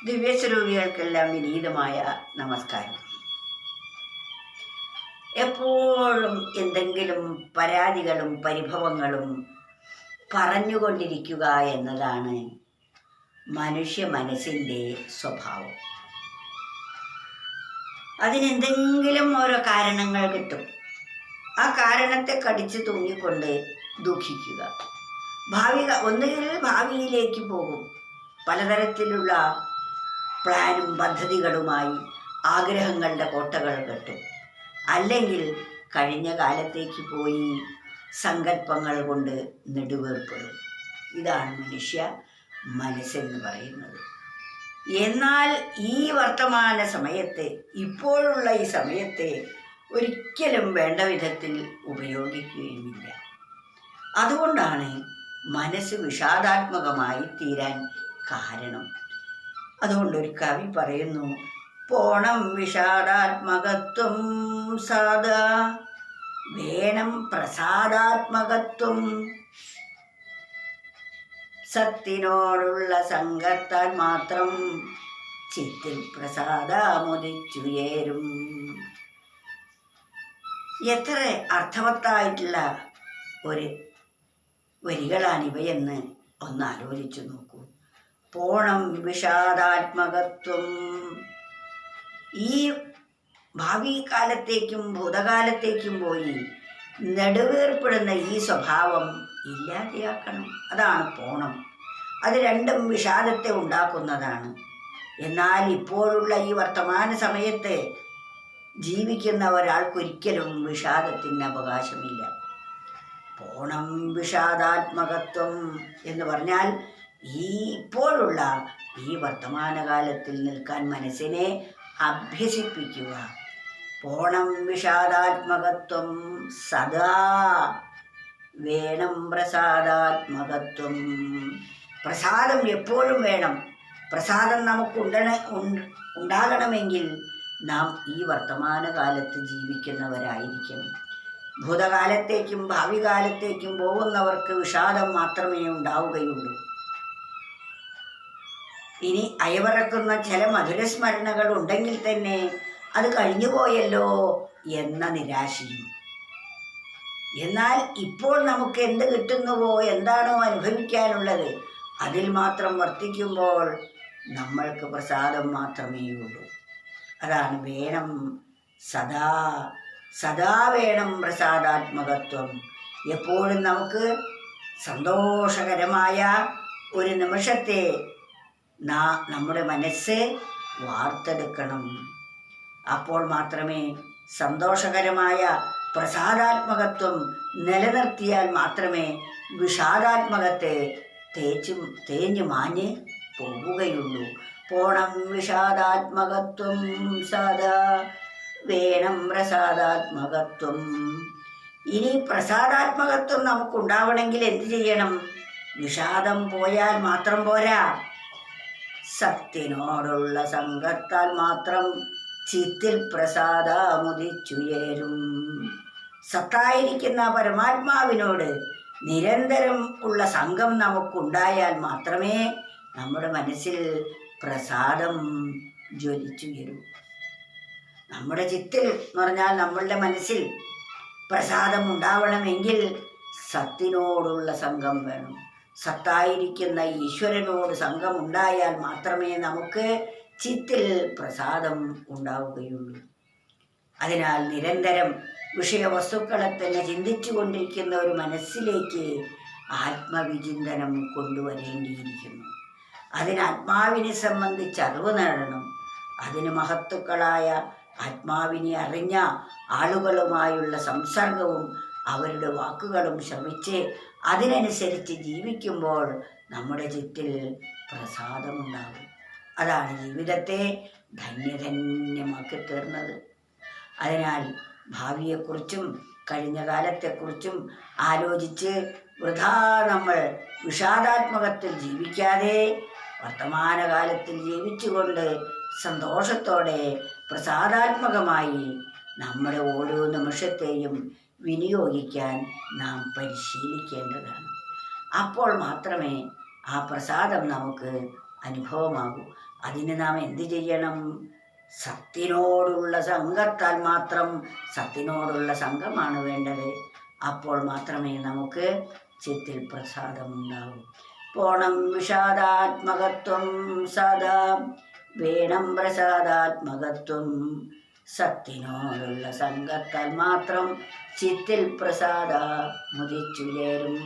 ദിവ്യസ്വരൂപികൾക്കെല്ലാം വിനീതമായ നമസ്കാരം. എപ്പോഴും എന്തെങ്കിലും പരാതികളും പരിഭവങ്ങളും പറഞ്ഞുകൊണ്ടിരിക്കുക എന്നതാണ് മനുഷ്യ മനസ്സിൻ്റെ സ്വഭാവം. അതിനെന്തെങ്കിലും ഓരോ കാരണങ്ങൾ കിട്ടും. ആ കാരണത്തെ കടിച്ചു തൂങ്ങിക്കൊണ്ട് ദുഃഖിക്കുക. ഒന്നുകിൽ ഭാവിയിലേക്ക് പോകും, പലതരത്തിലുള്ള പ്ലാനും പദ്ധതികളുമായി ആഗ്രഹങ്ങളുടെ കോട്ടകൾ കെട്ടും. അല്ലെങ്കിൽ കഴിഞ്ഞ കാലത്തേക്ക് പോയി സങ്കല്പങ്ങൾ കൊണ്ട് നെടുവേർപ്പെടും. ഇതാണ് മനുഷ്യ മനസ്സെന്ന് പറയുന്നത്. എന്നാൽ ഈ വർത്തമാന സമയത്തെ, ഇപ്പോഴുള്ള ഈ സമയത്തെ ഒരിക്കലും വേണ്ട വിധത്തിൽ ഉപയോഗിക്കുകയുമില്ല. അതുകൊണ്ടാണ് മനസ്സ് വിഷാദാത്മകമായി തീരാൻ കാരണം. അതുകൊണ്ടൊരു കവി പറയുന്നു, പോണം വിഷാദാത്മകത്വം സാധാ വേണം പ്രസാദാത്മകത്വം. സത്തിനോടുള്ള സംഘത്താൽ മാത്രം ചിത്തിൽ പ്രസാദമുദിച്ചുയരും. എത്ര അർത്ഥവത്തായിട്ടുള്ള ഒരു വരികളാണിവയെന്ന് ഒന്ന് ആലോചിച്ചു നോക്കൂ. പോണം വിഷാദാത്മകത്വം. ഈ ഭാവി കാലത്തേക്കും ഭൂതകാലത്തേക്കും പോയി നെടുവേർപ്പെടുന്ന ഈ സ്വഭാവം ഇല്ലാതെയാക്കണം. അതാണ് പോണം. അത് രണ്ടും വിഷാദത്തെ ഉണ്ടാക്കുന്നതാണ്. എന്നാൽ ഇപ്പോഴുള്ള ഈ വർത്തമാന സമയത്ത് ജീവിക്കുന്ന ഒരാൾക്കൊരിക്കലും വിഷാദത്തിന് അവകാശമില്ല. പോണം വിഷാദാത്മകത്വം എന്ന് പറഞ്ഞാൽ ഇപ്പോഴുള്ള ഈ വർത്തമാനകാലത്തിൽ നിൽക്കാൻ മനസ്സിനെ അഭ്യസിപ്പിക്കുക. പോണം വിഷാദാത്മകത്വം സദാ വേണം പ്രസാദാത്മകത്വം. പ്രസാദം എപ്പോഴും വേണം. പ്രസാദം നമുക്ക് ഉണ്ടാകണമെങ്കിൽ നാം ഈ വർത്തമാനകാലത്ത് ജീവിക്കുന്നവരായിരിക്കണം. ഭൂതകാലത്തേക്കും ഭാവി കാലത്തേക്കും പോകുന്നവർക്ക് വിഷാദം മാത്രമേ ഉണ്ടാവുകയുള്ളൂ. ഇനി അയവിറക്കുന്ന ചില മധുരസ്മരണകൾ ഉണ്ടെങ്കിൽ തന്നെ അത് കഴിഞ്ഞുപോയല്ലോ എന്ന നിരാശയും. എന്നാൽ ഇപ്പോൾ നമുക്ക് എന്ത് കിട്ടുന്നുവോ, എന്താണോ അനുഭവിക്കാനുള്ളത്, അതിൽ മാത്രം വർത്തിക്കുമ്പോൾ നമ്മൾക്ക് പ്രസാദം മാത്രമേ ഉള്ളൂ. അതാണ് വേണം സദാ സദാ വേണം പ്രസാദാത്മകത്വം. എപ്പോഴും നമുക്ക് സന്തോഷകരമായ ഒരു നിമിഷത്തെ നമ്മുടെ മനസ്സ് വാർത്തെടുക്കണം. അപ്പോൾ മാത്രമേ സന്തോഷകരമായ പ്രസാദാത്മകത്വം നിലനിർത്തിയാൽ മാത്രമേ വിഷാദാത്മകത്തെ തേഞ്ഞു മാഞ്ഞ് പോവുകയുള്ളൂ. പോണം വിഷാദാത്മകത്വം സദാ വേണം പ്രസാദാത്മകത്വം. ഇനി പ്രസാദാത്മകത്വം നമുക്കുണ്ടാവണമെങ്കിൽ എന്ത് ചെയ്യണം? വിഷാദം പോയാൽ മാത്രം പോരാ, സത്തിനോടുള്ള സംഘത്താൽ മാത്രം ചിത്തിൽ പ്രസാദമുദിച്ചുയരും. സത്തായിരിക്കുന്ന പരമാത്മാവിനോട് നിരന്തരം ഉള്ള സംഘം നമുക്കുണ്ടായാൽ മാത്രമേ നമ്മുടെ മനസ്സിൽ പ്രസാദം ജ്വലിച്ചുയരൂ. നമ്മുടെ ചിത്തിൽ എന്ന് പറഞ്ഞാൽ നമ്മളുടെ മനസ്സിൽ പ്രസാദം ഉണ്ടാവണമെങ്കിൽ സത്തിനോടുള്ള സംഘം വേണം. സത്തായിരിക്കുന്ന ഈശ്വരനോട് സംഘം ഉണ്ടായാൽ മാത്രമേ നമുക്ക് ചിത്തിൽ പ്രസാദം ഉണ്ടാവുകയുള്ളൂ. അതിനാൽ നിരന്തരം വിഷയവസ്തുക്കളെ തന്നെ ചിന്തിച്ചു കൊണ്ടിരിക്കുന്ന ഒരു മനസ്സിലേക്ക് ആത്മവിചിന്തനം കൊണ്ടുവരേണ്ടിയിരിക്കുന്നു. അതിന് ആത്മാവിനെ സംബന്ധിച്ച് അറിവ് നേടണം. അതിന് മഹത്തുക്കളായ ആത്മാവിനെ അറിഞ്ഞ ആളുകളുമായുള്ള സംസർഗവും അവരുടെ വാക്കുകളും ശ്രമിച്ച് അതിനനുസരിച്ച് ജീവിക്കുമ്പോൾ നമ്മുടെ ചുറ്റിൽ പ്രസാദമുണ്ടാകും. അതാണ് ജീവിതത്തെ ധന്യധന്യമാക്കി തീർന്നത്. അതിനാൽ ഭാവിയെക്കുറിച്ചും കഴിഞ്ഞ കാലത്തെക്കുറിച്ചും ആലോചിച്ച് വൃഥാ നമ്മൾ വിഷാദാത്മകത്തിൽ ജീവിക്കാതെ വർത്തമാനകാലത്തിൽ ജീവിച്ചുകൊണ്ട് സന്തോഷത്തോടെ പ്രസാദാത്മകമായി നമ്മുടെ ഓരോ നിമിഷത്തെയും വിനിയോഗിക്കാൻ നാം പരിശീലിക്കേണ്ടതാണ്. അപ്പോൾ മാത്രമേ ആ പ്രസാദം നമുക്ക് അനുഭവമാകൂ. അതിന് നാം എന്ത് ചെയ്യണം? സത്തിനോടുള്ള സംഘത്താൽ മാത്രം, സത്തിനോടുള്ള സംഘമാണ് വേണ്ടത്. അപ്പോൾ മാത്രമേ നമുക്ക് ചിത്തിൽ പ്രസാദമുണ്ടാകൂ. പോണം വിഷാദാത്മകത്വം സദാ വേണം പ്രസാദാത്മകത്വം. സത്തിനോടുള്ള സംഘത്താൽ മാത്രം ചിത്തിൽ പ്രസാദ മുദിച്ചുയരും.